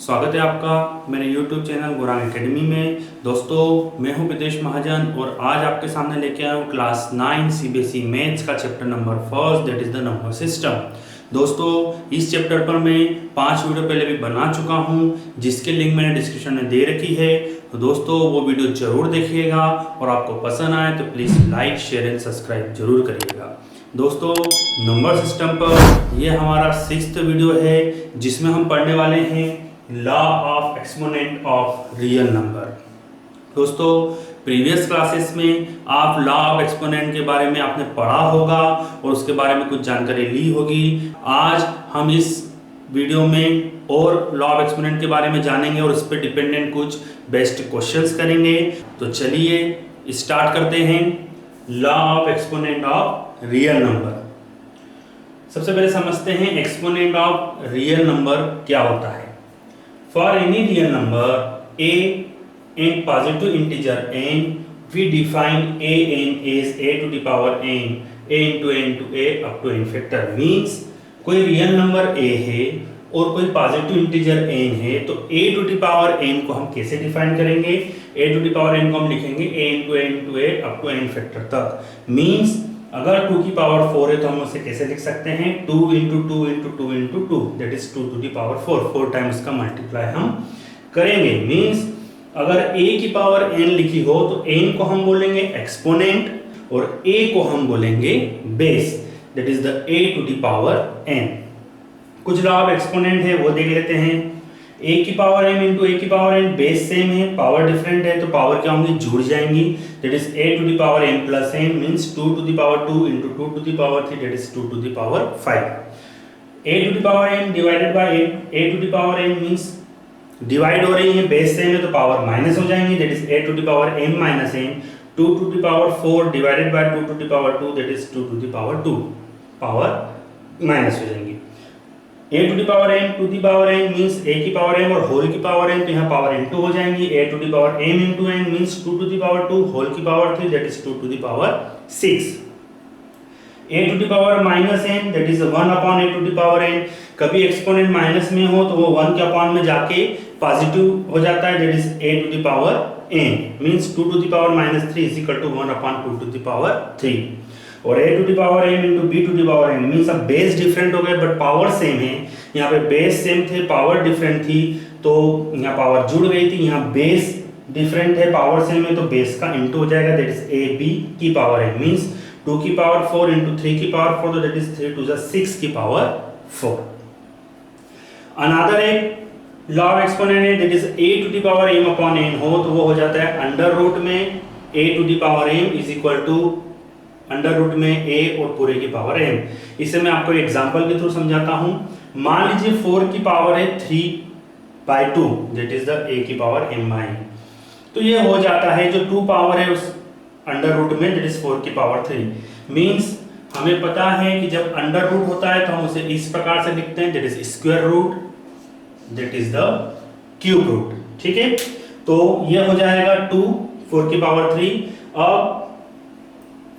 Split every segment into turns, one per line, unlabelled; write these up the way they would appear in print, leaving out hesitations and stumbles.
स्वागत है आपका मेरे YouTube चैनल गुरान एकेडमी में। दोस्तों मैं हूं प्रीतेश महाजन और आज आपके सामने लेके आया हूं क्लास 9 CBSE मैथ्स का chapter number first, that is the number system. दोस्तों इस चैप्टर पर मैं 5 वीडियो पहले भी बना चुका हूं, जिसके लिंक मैंने डिस्क्रिप्शन में दे रखी है। तो दोस्तों वो वीडियो जरूर देखिएगा और आपको पसंद आए तो please like, share and subscribe जरूर करिएगा। दोस्तों नंबर सिस्टम पर यह हमारा 6th वीडियो है, जिसमें हम पढ़ने वाले हैं law of exponent of real number. दोस्तों प्रीवियस क्लासेस में आप लॉ ऑफ एक्सपोनेंट के बारे में आपने पढ़ा होगा और उसके बारे में कुछ जानकारी ली होगी। आज हम इस वीडियो में और लॉ ऑफ एक्सपोनेंट के बारे में जानेंगे और उस पर डिपेंडेंट कुछ बेस्ट क्वेश्चंस करेंगे। तो चलिए स्टार्ट करते हैं law of exponent of real number. सबसे पहले समझते हैं एक्सपोनेंट ऑफ रियल नंबर क्या होता है। For any real number a and positive integer n, we define a n as a to the power n, a into n to a up to n factor। Means कोई real number a है और कोई positive integer n है, तो a to the power n को हम कैसे define करेंगे? a to the power n को हम लिखेंगे a into n to a up to n factor तक। Means अगर 2 की पावर 4 है तो हम उसे कैसे लिख सकते हैं? 2 into 2 into 2 into 2, that is 2 to the power 4 times का मल्टीप्लाई हम करेंगे। मीन्स अगर a की पावर n लिखी हो तो n को हम बोलेंगे एक्सपोनेंट और a को हम बोलेंगे base, that is the a to the power n। कुछ लॉ ऑफ एक्सपोनेंट है वो देख लेते हैं। a की पावर m into a की पावर n बेस सेम है, पावर डिफरेंट है तो पावर क्या होंगी? जुड़ जाएंगी, that is a to the power m plus n means 2 to the power 2 into 2 to the power 3, that is 2 to the power 5। a to the power m divided by a to the power n means divide हो रही है, base same है तो power minus हो जाएंगी, that is a to the power m minus n। 2 to the power 4 divided by 2 to the power 2, that is 2 to the power 2, power minus हो जाएंगी। a to the power m to the power n means a की power m और whole की power n, तो यहाँ power n2 हो जाएंगी। a to the power m into n means 2 to the power 2 whole की power 3, that is 2 to the power 6। a to the power minus n, that is 1 upon a to the power n। कभी exponent minus में हो तो वो 1 के upon में जाके positive हो जाता है, that is a to the power n means 2 to the power minus 3 is equal to 1 upon 2 to the power 3। और a to the power m into b to the power n means अब base different हो गए but power same है। यहाँ पे base same थे, power different थी, तो यहाँ पावर जुड़ गई थी। यहाँ बेस डिफरेंट है, पावर सेम है, तो बेस का इंटू हो जाएगा, दैट इज a b की पावर n मीन्स 2 की पावर 4 into 3 की पावर 4, तो दैट इज 3 to the 6 की पावर 4। अनदर एक लॉ ऑफ एक्सपोनेंट है, that is a to the power m upon n हो तो वो हो जाता है अंडर रूट में a to the power m is equal to under root में a और पूरे की पावर m। इसे मैं आपको एग्जांपल के थ्रू समझाता हूं। मान लीजिए 4 की पावर है 3/2, दैट इज द a की पावर m by n। तो ये हो जाता है जो 2 पावर है उस अंडर रूट में, दैट इज 4 की पावर 3। मींस हमें पता है कि जब अंडर रूट होता है तो हम उसे इस प्रकार से लिखते हैं, that is square root, that is the cube root. ठीक है, तो ये हो जाएगा 2 4 की पावर 3। अब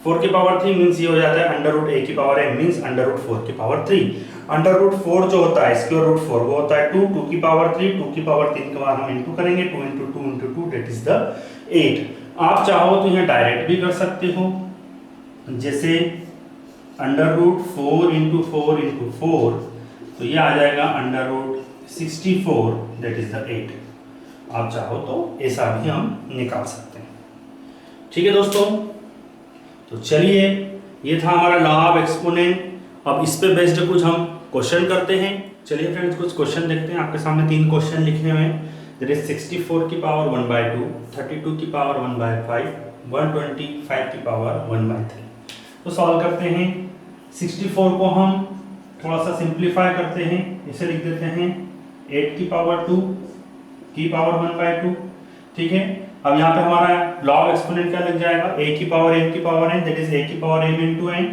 4 की पावर 3 मींस ये हो जाता है अंडर रूट a की power m means under root 4 की पावर 3। अंडर रूट 4 जो होता है स्क्वायर रूट 4 वो होता है 2 2 की पावर 3, 2 की पावर 3 के बाद हम इनटू करेंगे, 2 into 2 into 2 that is the 8। आप चाहो तो यहाँ डायरेक्ट भी कर सकते हो, जैसे अंडर रूट 4 into 4 into 4, तो ये आ जाएगा under root 64 that is the 8। आप चाहो तो ऐसा भी हम निकाल सकते हैं। ठीक है दोस्तों, तो चलिए ये था हमारा लॉ ऑफ एक्सपोनेंट। अब इस पे बेस्ड कुछ हम क्वेश्चन करते हैं। चलिए फ्रेंड्स कुछ क्वेश्चन देखते हैं। आपके सामने 3 क्वेश्चन लिखे हुए हैं, दैट इज 64 की पावर 1/2, 32 की पावर 1/5, 125 की पावर 1/3। तो सॉल्व करते हैं। 64 को हम थोड़ा सा सिंप्लीफाई करते हैं, इसे लिख देते हैं 8 की पावर 2 की पावर 1/2। ठीक है, अब यहाँ पे हमारा लॉ ऑफ एक्सपोनेंट क्या लग जाएगा? a की पावर m की power n, that is a की पावर m into n।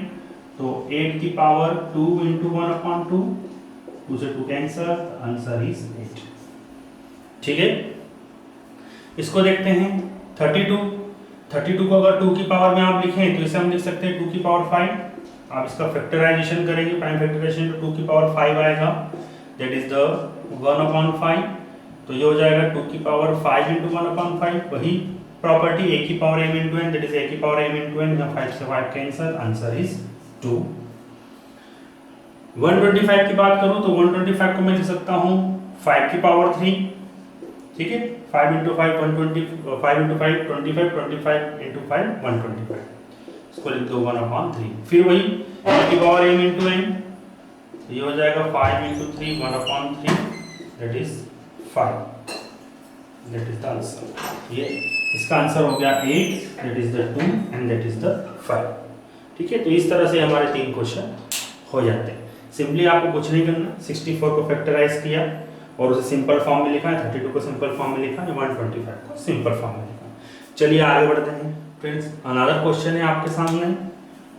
तो 8 की पावर 2 into 1 upon 2, 2 से 2 कैंसल, आंसर इज 8। ठीक है, इसको देखते हैं 32 को अगर 2 की पावर में आप लिखें तो इसे हम लिख सकते हैं 2 की पावर 5। आप इसका फैक्टराइजेशन करेंगे, प्राइम फैक्टराइजेशन तो 2 की पावर 5 आएगा, दैट इज द 1/5 तो ये हो जाएगा 2 की पावर 5 इंटू 1/5, वही प्रॉपर्टी a की power m into n, that is a की पावर m इंटू n, यहाँ 5 से 5 कैंसिल, आंसर इज 2। 125 की बात करूं तो 125 को मैं लिख सकता हूं 5 की पावर 3, ठीक है, 5 इंटू 5 120, 5 इंटू 5 25, 25 इंटू 5 125, इसको लिख दो 1/3। फिर वही a की पावर m इंटू n, ये हो जाएगा 5 into 3 1/3, that is 5, that is the answer. ये इसका आंसर हो गया 8, that is the 2 and that is the 5। ठीक है, तो इस तरह से हमारे 3 क्वेश्चन हो जाते हैं। सिंपली आपको कुछ नहीं करना, 64 को फैक्टराइज किया और उसे सिंपल फॉर्म में लिखा है, 32 को सिंपल फॉर्म में लिखा है, 125 को सिंपल फॉर्म में लिखा। चलिए आगे बढ़ते हैं फ्रेंड्स। अनदर क्वेश्चन है आपके सामने,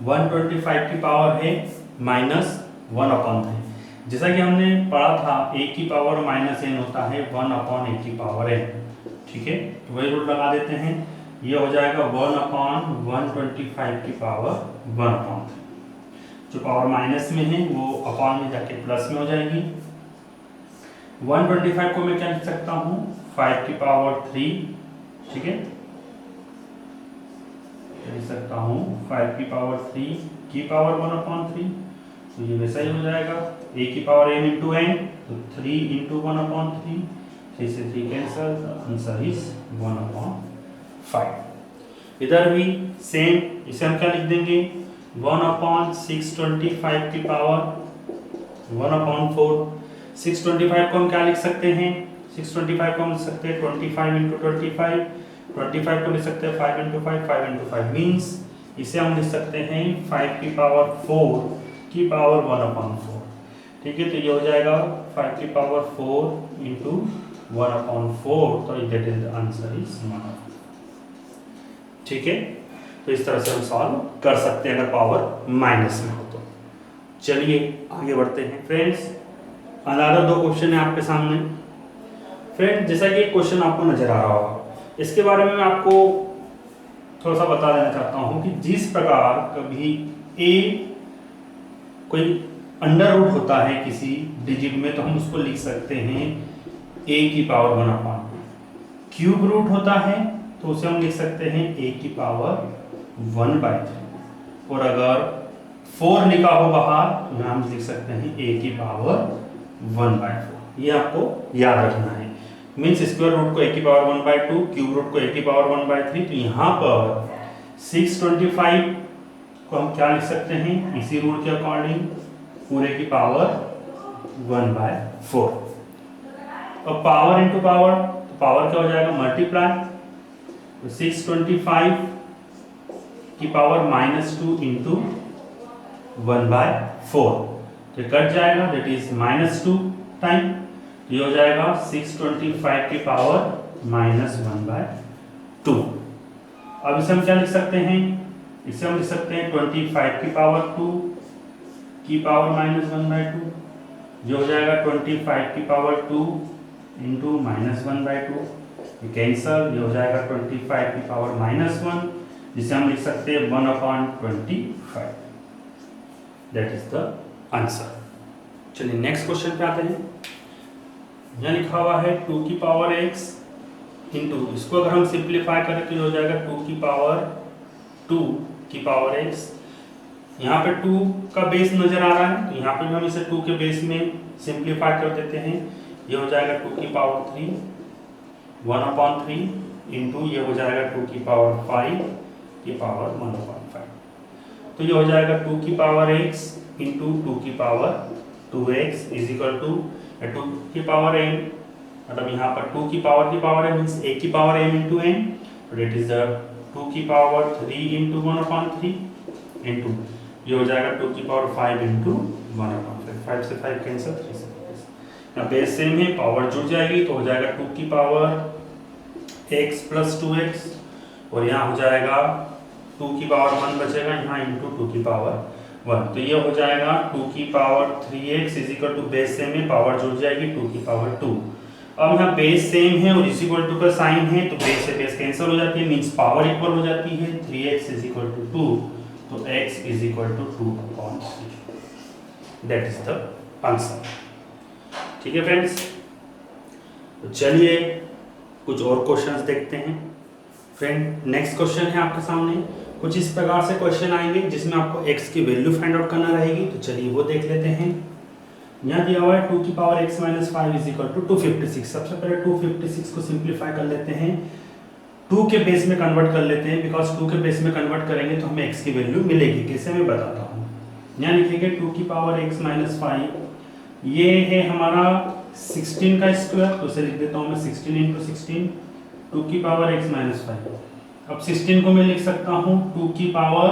125 की पावर है -1/3। जैसा कि हमने पढ़ा था a की पावर -n होता है 1/a की पावर n, ठीक है, तो वही रूल लगा देते हैं। ये हो जाएगा 1/125 की पावर 1/3। जो पावर माइनस में है वो अपॉन में जाके प्लस में हो जाएगी। 125 को मैं क्या लिख सकता हूँ 5 की पावर 3, ठीक है, लिख सकता हूँ 5 की पावर 3 की पावर 1/3, तो ये वैसा ही हो जाएगा। a की पावर n इंटू n, तो 3 इंटू 1/3, 3 से 3 कैंसल, आंसर इज 1/5। इधर भी सेम, इसे हम क्या लिख देंगे 1/625 की पावर 1/4। 625 को हम क्या लिख सकते हैं, 625 को हम लिख सकते हैं 25 इंटू 25, 25 को लिख सकते हैं 5 इंटू 5, 5 इंटू 5 मीन्स इसे हम लिख सकते हैं 5 की पावर 4 की पावर 1/4, ठीक है, तो ये हो जाएगा 5 की पावर 4 इंटू 1/4, तो that is the answer is 1/4, ठीक है। तो इस तरह से हम सॉल्व कर सकते हैं अगर पावर माइनस में हो तो। चलिए आगे बढ़ते हैं फ्रेंड्स। अनदर 2 क्वेश्चन है आपके सामने फ्रेंड्स। जैसा कि एक क्वेश्चन आपको नजर आ रहा होगा, इसके बारे में मैं आपको थोड़ा सा बता देना चाहता हूं कि जिस प्रकार कभी a कोई अंडर रूट होता है किसी डिजिट में, तो हम उसको लिख सकते हैं a की पावर 1/2। क्यूब रूट होता है तो उसे हम लिख सकते हैं a की पावर 1/3, और अगर 4 लिखा हो बाहर तो हम लिख सकते हैं a की पावर 1/4। ये आपको याद रखना है। मीन्स स्क्वायर रूट को a की पावर 1/2, क्यूब रूट को a की पावर 1/3, तो यहाँ पर 625 को हम क्या लिख सकते हैं इसी रूल के अकॉर्डिंग पूरे की पावर 1/4। अब पावर इंटू पावर, तो पावर क्या हो जाएगा मल्टीप्लाई, तो 625 की पावर -2 इंटू 1/4, तो कट जाएगा, दैट इज -2 टाइम, ये हो जाएगा 625 की पावर -1/2। अब इसे हम क्या लिख सकते हैं, इसे हम लिख सकते हैं 25 की पावर 2 की पावर -1/2, जो हो जाएगा 25 की पावर 2 इंटू -1/2, कैंसल, ये हो जाएगा 25 की पावर -1, जिसे हम लिख सकते हैं 1/25, दैट इज द आंसर। चलिए नेक्स्ट क्वेश्चन पे आते हैं। यहाँ लिखा हुआ है 2 की पावर x इंटू, इसको अगर हम सिंप्लीफाई करें तो हो जाएगा 2 की पावर 2 की पावर x। यहाँ पे 2 का बेस नजर आ रहा है, तो यहाँ पे भी हम इसे 2 के बेस में सिंप्लीफाई कर देते हैं। ये हो जाएगा 2 की पावर 3 1/3 इंटू, ये हो जाएगा 2 की पावर 5 की पावर 1/5, तो ये हो जाएगा 2 की पावर x इंटू 2 की power 2x is equal to 2 की पावर m, मतलब यहाँ पर 2 की पावर m मीन्स a की पावर m इंटू n, तो डेट इज द 2 की पावर 3 इंटू 1/3 इंटू, ये हो जाएगा 2 की पावर 5 इंटू 1/5, 5 से 5 कैंसिल, 3 से 5, यहाँ बेस सेम है, पावर जुड़ जाएगी, तो हो जाएगा 2 की पावर x प्लस 2x, और यहाँ हो जाएगा 2 की पावर 1 बचेगा यहाँ इंटू 2 की पावर 1, तो ये हो जाएगा 2 की power 3x is equal to base same है, पावर जुड़ जाएगी 2 की पावर 2। अब यहाँ बेस सेम है और इज इक्वल टू का साइन है, तो बेस से बेस कैंसिल हो जाती है, मींस पावर इक्वल हो जाती है, 3x इज इक्वल टू 2, तो x is equal to 2/3, that is the answer. ठीक है फ्रेंड्स। तो चलिए कुछ और क्वेश्चंस देखते हैं। फ्रेंड, नेक्स्ट क्वेश्चन है आपके सामने। कुछ इस प्रकार से क्वेश्चन आएंगे जिसमें आपको x की वैल्यू फाइंड आउट करना रहेगी। तो चलिए वो देख लेते हैं। यहाँ दिया हुआ है 2 की power x minus 5 is equal to 256। सबसे पहले 256 को सिंप्लीफाई कर लेते हैं, 2 के बेस में कन्वर्ट कर लेते हैं, बिकॉज 2 के बेस में कन्वर्ट करेंगे तो हमें x की वैल्यू मिलेगी। कैसे मैं बताता हूँ। यहाँ लिखेंगे 2 की पावर x माइनस 5, ये है हमारा 16 का स्क्वायर, तो उसे लिख देता हूँ मैं 16 इंटू 16, 2 की पावर x माइनस 5। अब 16 को मैं लिख सकता हूँ 2 की पावर,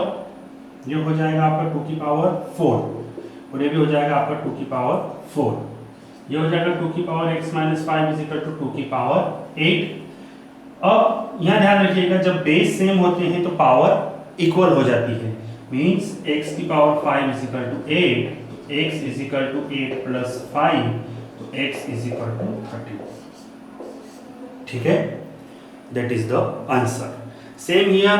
ये हो जाएगा आपका 2 की पावर 4, और ये भी हो जाएगा आपका 2 की पावर 4। ये हो जाएगा 2 की power x minus 5 is equal to 2 की पावर 8। अब यहाँ ध्यान रखिएगा, जब बेस सेम होते हैं तो पावर इक्वल हो जाती है। मीन्स x की power 5 is equal to 8, x is equal to 8 plus 5, तो x इज इक्वल टू 30। ठीक है, that is the answer. Same here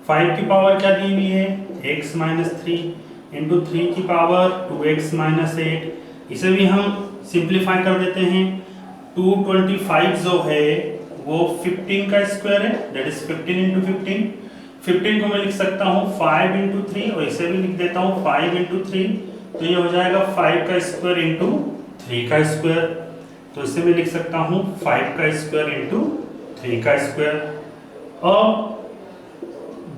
5 की पावर क्या दी हुई है, x माइनस 3 इंटू 3 की पावर 2x माइनस 8। इसे भी हम सिंप्लीफाई कर देते हैं। 225 जो है वो 15 का स्क्वायर है, दैट इज 15 इंटू 15। 15 को मैं लिख सकता हूँ 5 इंटू 3, और इसे भी लिख देता हूँ 5 इंटू 3, तो ये हो जाएगा 5 का स्क्वायर इंटू 3 का स्क्वायर। तो इसे मैं लिख सकता हूँ 5 का स्क्वायर इंटू 3 का स्क्वायर। अब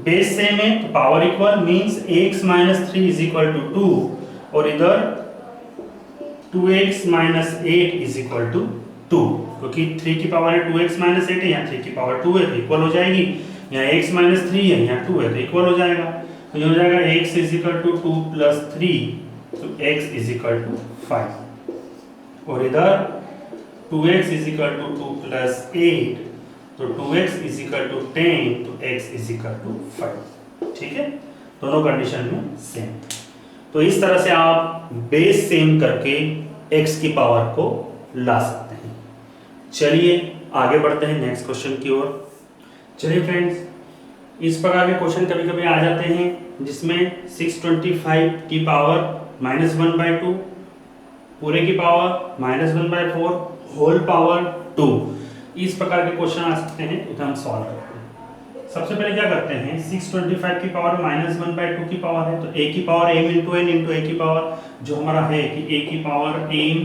बेस सेम है तो power equal, means x minus 3 is equal to 2, और इधर 2x minus 8 is equal to 2, क्योंकि 3 की पावर है 2x माइनस 8 है, यहाँ 3 की पावर 2 है तो इक्वल हो जाएगी। यहाँ x माइनस 3 है, यहाँ 2 है तो इक्वल हो जाएगा। तो ये हो जाएगा x is equal to 2 plus 3, तो x इज इक्वल टू 5, और इधर 2x is equal to 2 plus 8, तो 2x इज इक्वल टू 10, तो x इज इक्वल टू 5। ठीक है, दोनों कंडीशन में सेम। तो इस तरह से आप बेस सेम करके x की पावर को ला सकते हैं। चलिए आगे बढ़ते हैं नेक्स्ट क्वेश्चन की ओर। चलिए फ्रेंड्स, इस प्रकार के क्वेश्चन कभी कभी आ जाते हैं जिसमें 625 की पावर -1/2, पूरे की पावर -1/4, होल पावर 2, इस प्रकार के क्वेश्चन आ सकते हैं। उसे हम सॉल्व करते हैं। सबसे पहले क्या करते हैं, 625 की पावर -1/2 की पावर है, तो a की power m into n into a की पावर जो हमारा है कि a की पावर m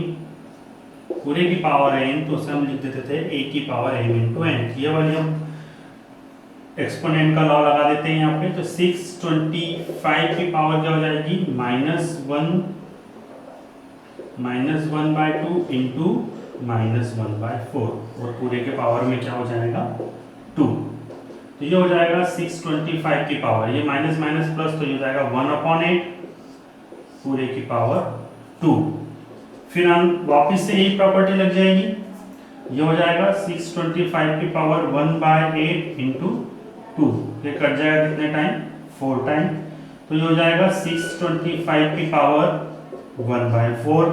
पूरे की पावर n, तो उसे हम लिख देते थे a की पावर m इंटू n। ये वाली हम एक्सपोनेंट का लॉ लगा देते हैं यहाँ पे। तो 625 की पावर क्या हो जाएगी, -1/2 इंटू -1/4, और पूरे के पावर में क्या हो जाएगा 2। तो ये हो जाएगा 625 की पावर, ये माइनस माइनस प्लस, तो ये हो जाएगा 1/8 पूरे की पावर 2। फिर हम वापस से यही प्रॉपर्टी लग जाएगी, ये हो जाएगा 625 की पावर 1/8 इंटू 2, ये कट जाएगा कितने टाइम, 4 टाइम। तो ये हो जाएगा 625 की पावर 1/4।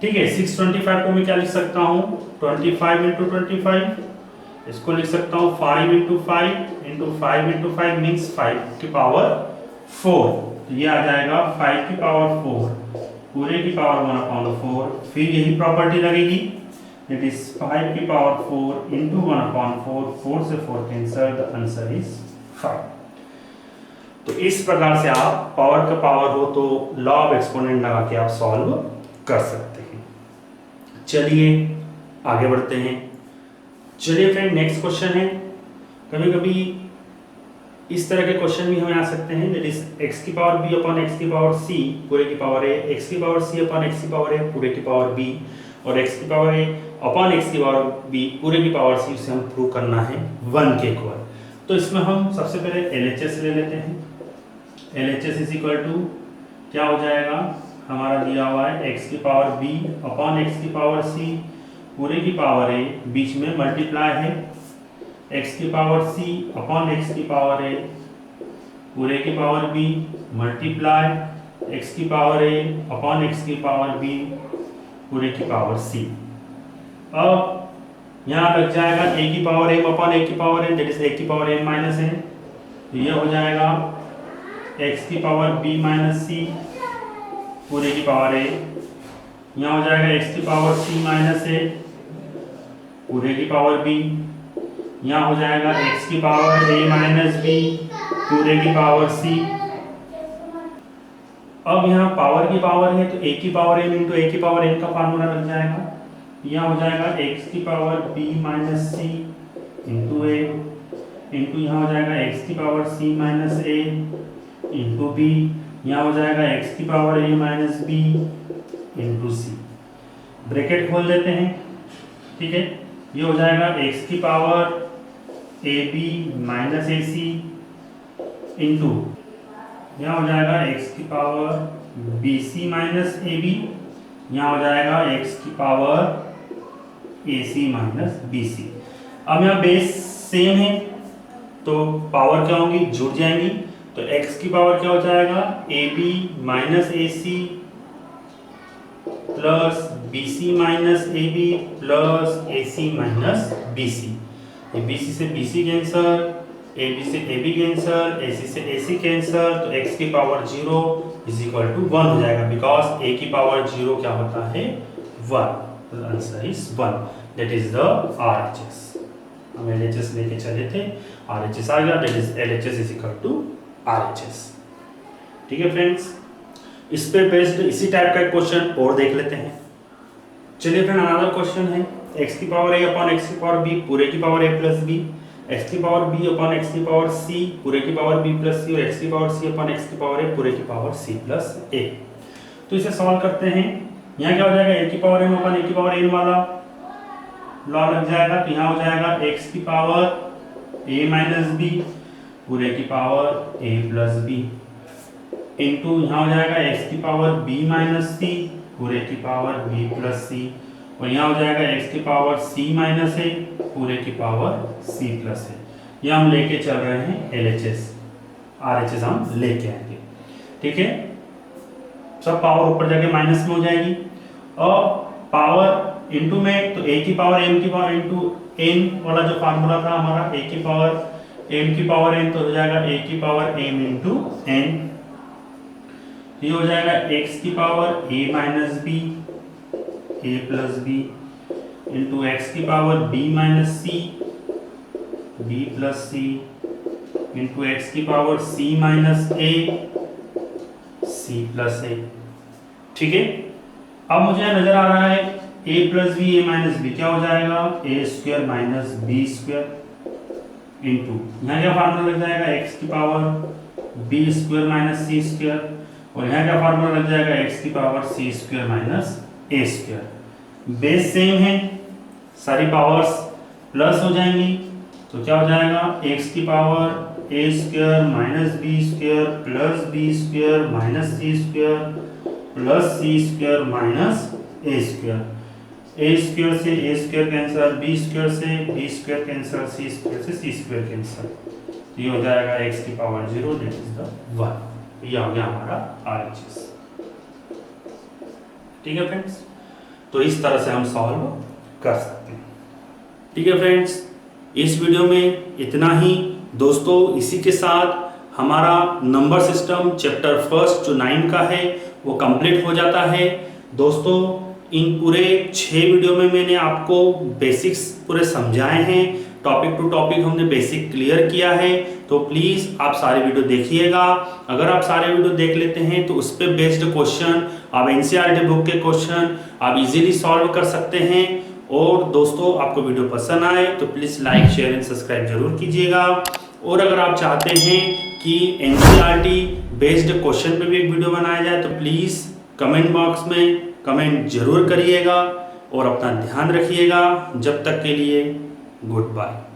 ठीक है, 625 को मैं क्या लिख सकता हूँ, 25 इंटू 25, इसको लिख सकता हूँ 5 इंटू 5 इंटू 5 इंटू 5 मीन्स 5 की पावर 4। तो ये आ जाएगा 5 की पावर 4 पूरे की पावर 1/4। फिर यही प्रॉपर्टी लगेगी, इट इज 5 की पावर 4 इंटू 1/4, 4 से 4 कैंसल, द आंसर इज 5। तो इस प्रकार से आप पावर का पावर हो तो लॉ ऑफ एक्सपोनेंट लगा के आप सॉल्व कर सकते हैं। चलिए आगे बढ़ते हैं। चलिए फ्रेंड, नेक्स्ट क्वेश्चन है। कभी कभी इस तरह के क्वेश्चन भी हमें आ सकते हैं, दैट इज x की पावर b अपॉन x की पावर c पूरे की पावर a, x की पावर c अपॉन x की पावर a पूरे की पावर b, और x की पावर a अपॉन x की पावर b पूरे की पावर c से हम प्रूव करना है 1 के इक्वल। तो इसमें हम सबसे पहले LHS ले लेते हैं। LHS इज इक्वल टू क्या हो जाएगा, हमारा दिया हुआ है x की पावर b अपॉन x की पावर c पूरे की पावर a, बीच में मल्टीप्लाई है x की पावर c अपॉन x की पावर a पूरे की पावर b मल्टीप्लाई x की पावर a अपॉन x की पावर b पूरे की पावर c। अब यहाँ लग जाएगा a की पावर m अपॉन a की power n, that is a की पावर m माइनस n। तो ये हो जाएगा x की पावर b माइनस c पूरे की पावर a, यहाँ हो जाएगा x की पावर c माइनस a पूरे की पावर b, यहाँ हो जाएगा x की पावर a माइनस b पूरे की पावर c। अब यहाँ पावर की पावर है तो a की पावर m इंटू a की पावर n का फार्मूला लग जाएगा। यहाँ हो जाएगा x की power b minus c into a into यहाँ हो जाएगा x की power c minus a into b, यहाँ हो जाएगा x की power a minus b into c। Bracket खोल देते हैं, ठीक है। ये हो जाएगा x की power ab minus ac into यहाँ हो जाएगा x की पावर bc माइनस ab, यहाँ हो जाएगा x की पावर ac माइनस bc। अब यहाँ बेस सेम है तो पावर क्या होंगी, जुड़ जाएंगी। तो x की पावर क्या हो जाएगा, ab minus ac plus bc minus ab plus ac minus bc। ये bc से bc कैंसर, ab से ab कैंसर, ac से ac कैंसर, तो x की पावर 0 इज इक्वल टू 1 हो जाएगा, बिकॉज a की पावर 0 क्या होता है, 1। तो answer is 1, that is the RHS। हम LHS लेके चले थे, RHS आ गया, that is LHS is equal to RHS। ठीक है फ्रेंड्स, इस पे बेस्ड इसी टाइप का एक क्वेश्चन और देख लेते हैं। चलिए फ्रेंड, अनदर क्वेश्चन है x की पावर a अपॉन x की पावर b पूरे की power a plus b, x की पावर b अपॉन x की पावर c पूरे की पावर b प्लस c, और x की पावर c अपॉन x की पावर a पूरे की पावर c प्लस a। तो इसे सॉल्व करते हैं। यहाँ क्या हो जाएगा, a की पावर m अपॉन a की पावर n वाला लॉ लग जाएगा। तो यहाँ हो जाएगा x की पावर a माइनस b पूरे की power a plus b into यहाँ हो जाएगा x की पावर b माइनस c पूरे की पावर b प्लस c, और यहाँ हो जाएगा x की पावर c माइनस a पूरे की पावर c प्लस a। ये हम लेके चल रहे हैं LHS, RHS हम लेके आएंगे, ठीक है। सब पावर ऊपर जाके माइनस में हो जाएगी, और पावर इंटू में तो a की पावर m की पावर इंटू n वाला जो फार्मूला था हमारा, a की पावर m की पावर n, तो हो जाएगा a की पावर m इंटू n। ये हो जाएगा x की power a minus b a plus b into X की power b minus c b plus c into X की power c minus a c plus a। ठीक है, अब मुझे नजर आ रहा है a plus b a minus b क्या हो जाएगा, a square minus b square into यहाँ क्या फार्मूला लग जाएगा, x की power b square minus c square, और यहाँ क्या फार्मूला लग जाएगा, x की power c square minus a square. Base same है, सारी पावर्स प्लस हो जाएंगी, तो क्या हो जाएगा, x की power a square minus b square plus b square minus c square plus c square minus a square. a square से a square cancer, b square से b square cancer, c square से c square cancer. तो ये हो जाएगा x की power 0 that is the 1। ये हो गया हमारा RHS। ठीक है फ्रेंड्स, तो इस तरह से हम सॉल्व कर सकते हैं। ठीक है फ्रेंड्स, इस वीडियो में इतना ही दोस्तों। इसी के साथ हमारा नंबर सिस्टम चैप्टर फर्स्ट जो 9 का है वो कंप्लीट हो जाता है। दोस्तों, इन पूरे 6 वीडियो में मैंने आपको बेसिक्स पूरे समझाए हैं, टॉपिक टू टॉपिक हमने बेसिक क्लियर किया है। तो प्लीज़ आप सारे वीडियो देखिएगा। अगर आप सारे वीडियो देख लेते हैं तो उस पर बेस्ड क्वेश्चन, आप NCERT बुक के क्वेश्चन आप इजीली सॉल्व कर सकते हैं। और दोस्तों, आपको वीडियो पसंद आए तो please like share and subscribe जरूर कीजिएगा। और अगर आप चाहते हैं कि NCERT बेस्ड क्वेश्चन पे भी एक वीडियो बनाया जाए तो प्लीज़ कमेंट बॉक्स में कमेंट जरूर करिएगा और अपना ध्यान रखिएगा। जब तक के लिए गुड बाय।